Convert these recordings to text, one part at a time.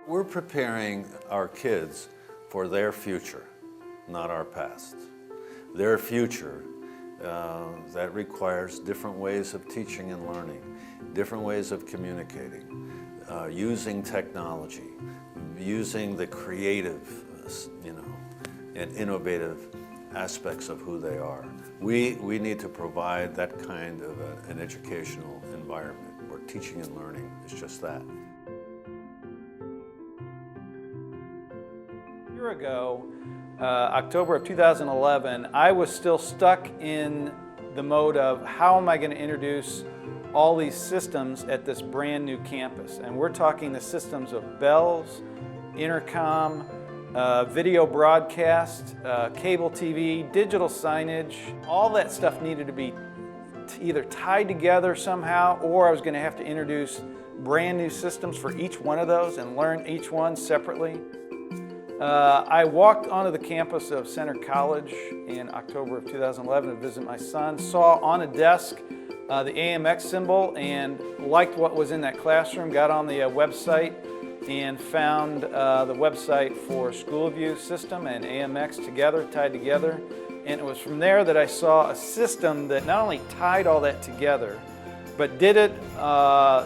We're preparing our kids for their future, not our past. Their future that requires different ways of teaching and learning, different ways of communicating, using technology, using the creative, and innovative aspects of who they are. We need to provide that kind of an educational environment where teaching and learning is just that. A year ago, October of 2011, I was still stuck in the mode of how am I going to introduce all these systems at this brand new campus. And we're talking the systems of bells, intercom, video broadcast, cable TV, digital signage. All that stuff needed to be either tied together somehow, or I was going to have to introduce brand new systems for each one of those and learn each one separately. I walked onto the campus of Center College in October of 2011 to visit my son, saw on a desk the AMX symbol and liked what was in that classroom, got on the website and found the website for SchoolView system and AMX together, tied together. And it was from there that I saw a system that not only tied all that together, but did it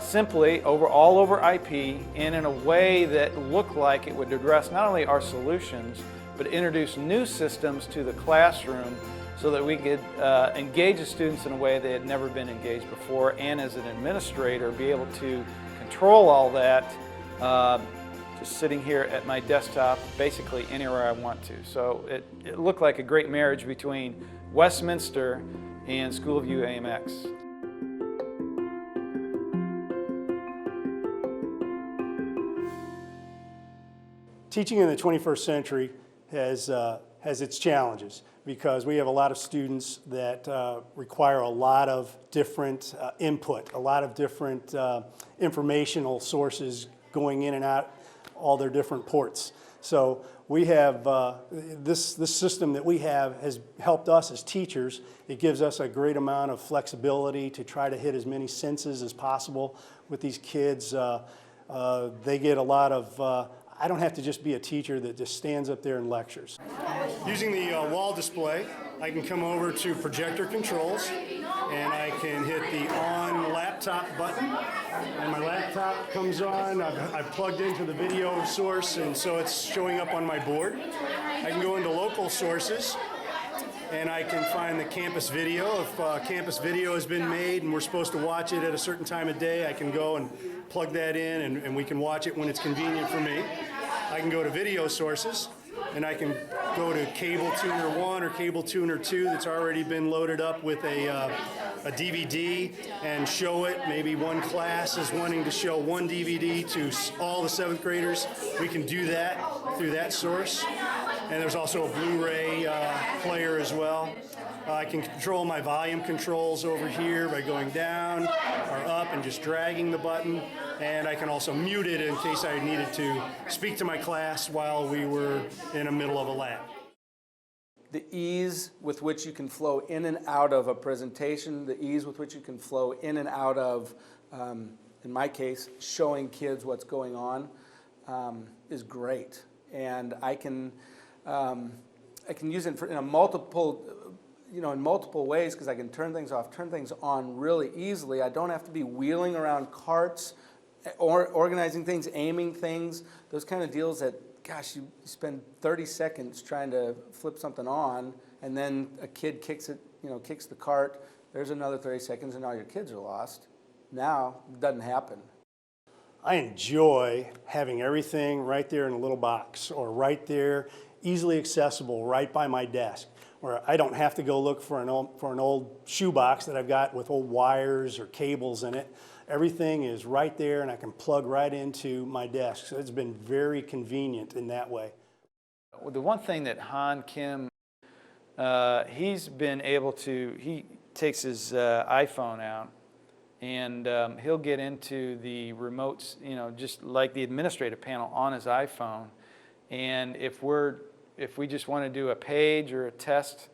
simply all over IP and in a way that looked like it would address not only our solutions, but introduce new systems to the classroom so that we could engage the students in a way they had never been engaged before, and as an administrator be able to control all that just sitting here at my desktop basically anywhere I want to. So it looked like a great marriage between Westminster and SchoolView AMX. Teaching in the 21st century has its challenges because we have a lot of students that require a lot of different input, a lot of different informational sources going in and out all their different ports. So we have this system that we have has helped us as teachers. It gives us a great amount of flexibility to try to hit as many senses as possible with these kids. They get a lot of I don't have to just be a teacher that just stands up there and lectures. Using the wall display, I can come over to projector controls and I can hit the on laptop button and my laptop comes on. I've plugged into the video source and so it's showing up on my board. I can go into local sources and I can find the campus video. If campus video has been made and we're supposed to watch it at a certain time of day, I can go and plug that in and we can watch it when it's convenient for me. I can go to video sources and I can go to Cable Tuner 1 or Cable Tuner 2 that's already been loaded up with a DVD and show it. Maybe one class is wanting to show one DVD to all the 7th graders. We can do that through that source. And there's also a Blu-ray player as well. I can control my volume controls over here by going down or up and just dragging the button. And I can also mute it in case I needed to speak to my class while we were in the middle of a lab. The ease with which you can flow in and out of a presentation, the ease with which you can flow in and out of, in my case, showing kids what's going on is great. And I can use it in multiple ways because I can turn things off, turn things on really easily. I don't have to be wheeling around carts or organizing things, aiming things, those kind of deals that, gosh, you spend 30 seconds trying to flip something on and then a kid kicks it, kicks the cart, there's another 30 seconds and all your kids are lost. Now, it doesn't happen. I enjoy having everything right there in a little box or right there, easily accessible right by my desk, where I don't have to go look for an old shoebox that I've got with old wires or cables in it. Everything is right there and I can plug right into my desk. So it's been very convenient in that way. Well, the one thing that Han Kim, he's been able to, he takes his iPhone out and he'll get into the remotes, just like the administrative panel on his iPhone. And if we just want to do a page or a test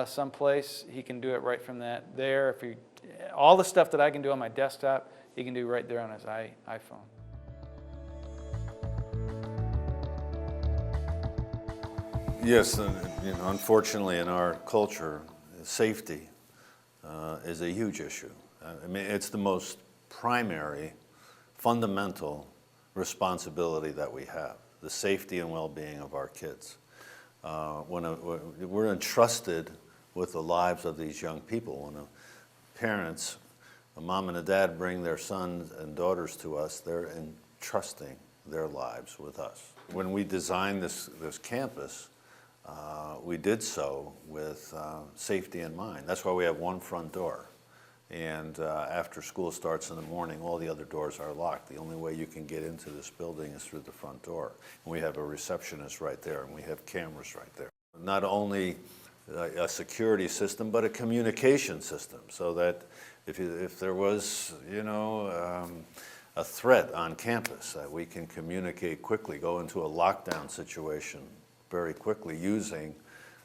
someplace, he can do it right from there. All the stuff that I can do on my desktop, he can do right there on his iPhone. Yes, and, unfortunately in our culture, safety is a huge issue. I mean, it's the most primary, fundamental responsibility that we have, the safety and well-being of our kids. When we're entrusted with the lives of these young people, when parents, a mom and a dad, bring their sons and daughters to us, they're entrusting their lives with us. When we designed this campus, we did so with safety in mind. That's why we have one front door. And after school starts in the morning, all the other doors are locked. The only way you can get into this building is through the front door. And we have a receptionist right there, and we have cameras right there. Not only a security system, but a communication system, so that if there was, a threat on campus, that we can communicate quickly, go into a lockdown situation very quickly using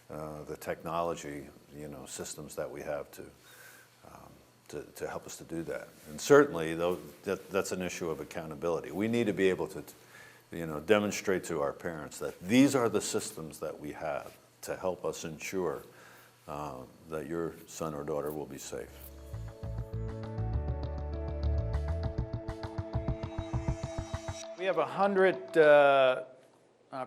the technology, systems that we have to help us to do that. And certainly, though, that's an issue of accountability. We need to be able to, demonstrate to our parents that these are the systems that we have to help us ensure that your son or daughter will be safe. We have 100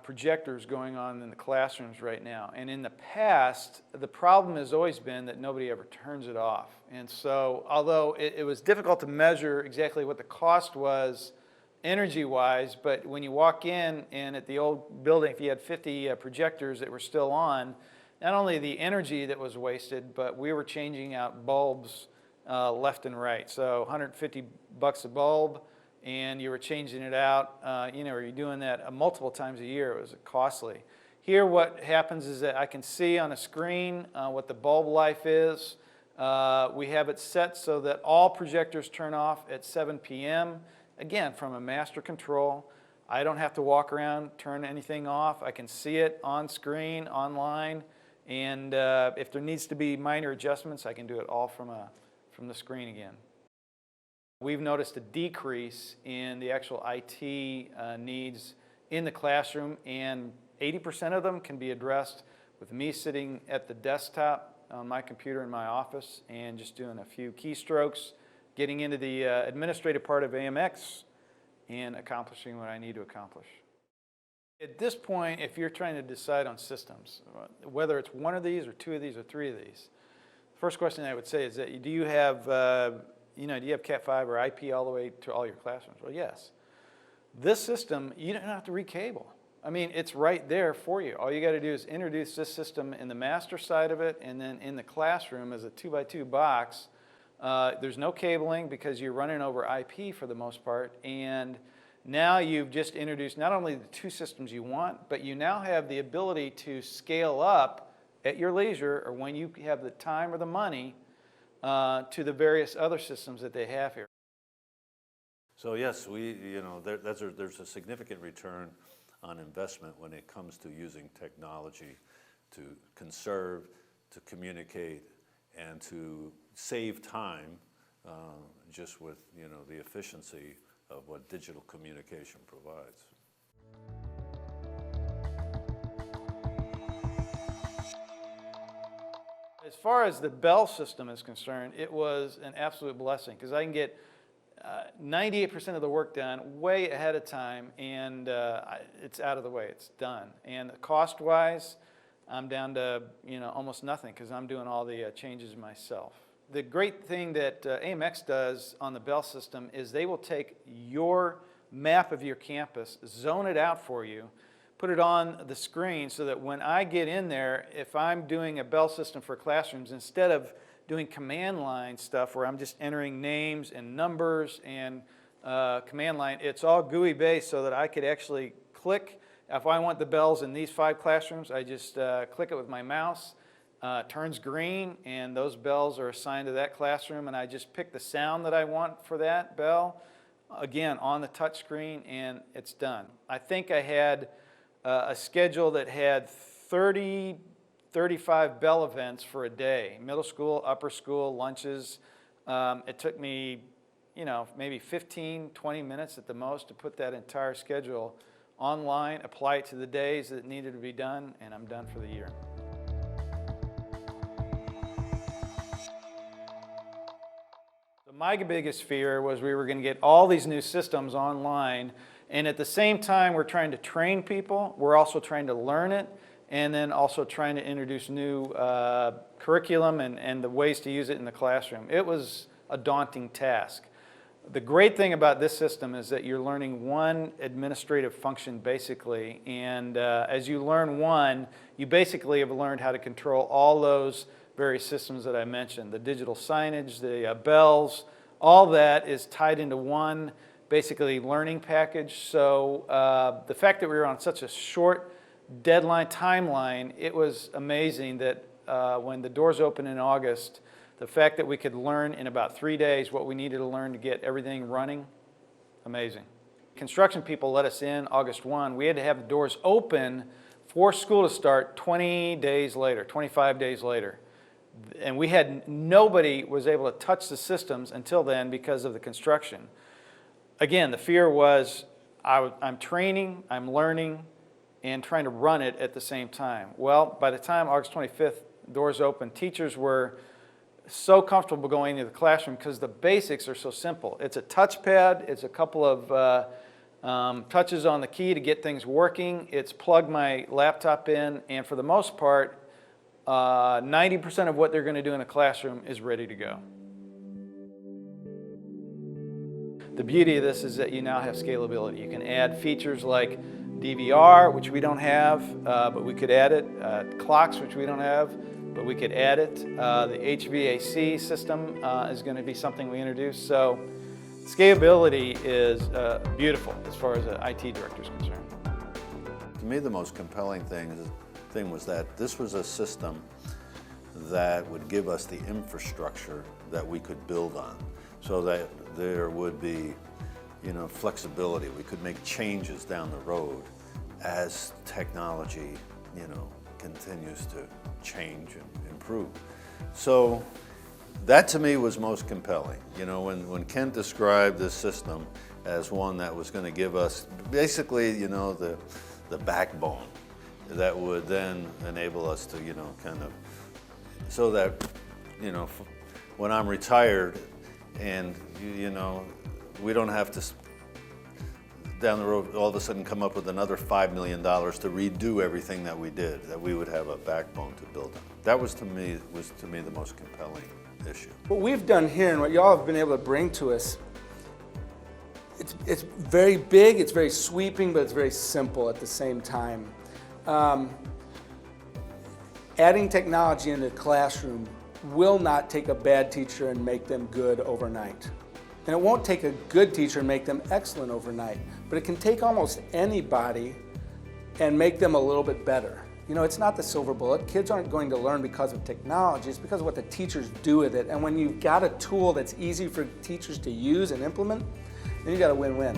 projectors going on in the classrooms right now. And in the past, the problem has always been that nobody ever turns it off. And so, although it was difficult to measure exactly what the cost was energy-wise, but when you walk in and at the old building, if you had 50 projectors that were still on, not only the energy that was wasted, but we were changing out bulbs left and right. So $150 a bulb, and you were changing it out, you're doing that multiple times a year. It was costly. Here what happens is that I can see on a screen what the bulb life is. We have it set so that all projectors turn off at 7 p.m. Again, from a master control. I don't have to walk around, turn anything off. I can see it on screen, online, and if there needs to be minor adjustments, I can do it all from the screen again. We've noticed a decrease in the actual IT needs in the classroom, and 80% of them can be addressed with me sitting at the desktop on my computer in my office and just doing a few keystrokes, getting into the administrative part of AMX, and accomplishing what I need to accomplish. At this point, if you're trying to decide on systems, whether it's one of these or two of these or three of these, the first question I would say is that do you have do you have Cat 5 or IP all the way to all your classrooms? Well, yes. This system, you don't have to recable. I mean, it's right there for you. All you got to do is introduce this system in the master side of it, and then in the classroom as a 2x2 box. There's no cabling because you're running over IP for the most part, and now you've just introduced not only the two systems you want, but you now have the ability to scale up at your leisure or when you have the time or the money to the various other systems that they have here. So yes, there's a significant return on investment when it comes to using technology to conserve, to communicate, and to save time just with the efficiency of what digital communication provides. As far as the Bell system is concerned, it was an absolute blessing because I can get 98% of the work done way ahead of time, and it's out of the way. It's done. And cost-wise, I'm down to almost nothing because I'm doing all the changes myself. The great thing that AMX does on the Bell system is they will take your map of your campus, zone it out for you, put it on the screen so that when I get in there, if I'm doing a Bell system for classrooms, instead of doing command line stuff where I'm just entering names and numbers and command line, it's all GUI based so that I could actually click. If I want the bells in these 5 classrooms, I just click it with my mouse, turns green, and those bells are assigned to that classroom, and I just pick the sound that I want for that bell, again, on the touch screen, and it's done. I think I had a schedule that had 35 bell events for a day, middle school, upper school, lunches. It took me, maybe 15, 20 minutes at the most to put that entire schedule online, apply it to the days that it needed to be done, and I'm done for the year. So my biggest fear was we were going to get all these new systems online, and at the same time we're trying to train people, we're also trying to learn it, and then also trying to introduce new curriculum and the ways to use it in the classroom. It was a daunting task. The great thing about this system is that you're learning one administrative function basically, and as you learn one, you basically have learned how to control all those various systems that I mentioned. The digital signage, the bells, all that is tied into one basically learning package. So the fact that we were on such a short deadline timeline, it was amazing that when the doors opened in August, the fact that we could learn in about 3 days what we needed to learn to get everything running, amazing. Construction people let us in August 1. We had to have the doors open for school to start 20 days later, 25 days later. And we had, nobody was able to touch the systems until then because of the construction. Again, the fear was I'm training, I'm learning, and trying to run it at the same time. Well, by the time August 25th, doors opened, teachers were so comfortable going into the classroom because the basics are so simple. It's a touchpad, it's a couple of touches on the key to get things working, it's plug my laptop in, and for the most part, 90% of what they're going to do in a classroom is ready to go. The beauty of this is that you now have scalability. You can add features like DVR, which we don't have, but we could add it, clocks, which we don't have, but we could add it. The HVAC system is going to be something we introduce. So scalability is beautiful as far as the IT director is concerned. To me, the most compelling thing was that this was a system that would give us the infrastructure that we could build on, so that there would be, flexibility. We could make changes down the road as technology, continues to change and improve. So that to me was most compelling. When Kent described this system as one that was going to give us basically, the backbone that would then enable us to, kind of, so that, when I'm retired and, we don't have to down the road all of a sudden come up with another $5 million to redo everything that we did, that we would have a backbone to build on. That was to me the most compelling issue. What we've done here and what y'all have been able to bring to us, it's very big, it's very sweeping, but it's very simple at the same time. Adding technology into the classroom will not take a bad teacher and make them good overnight. And it won't take a good teacher and make them excellent overnight, but it can take almost anybody and make them a little bit better. It's not the silver bullet. Kids aren't going to learn because of technology, it's because of what the teachers do with it. And when you've got a tool that's easy for teachers to use and implement, then you've got a win-win.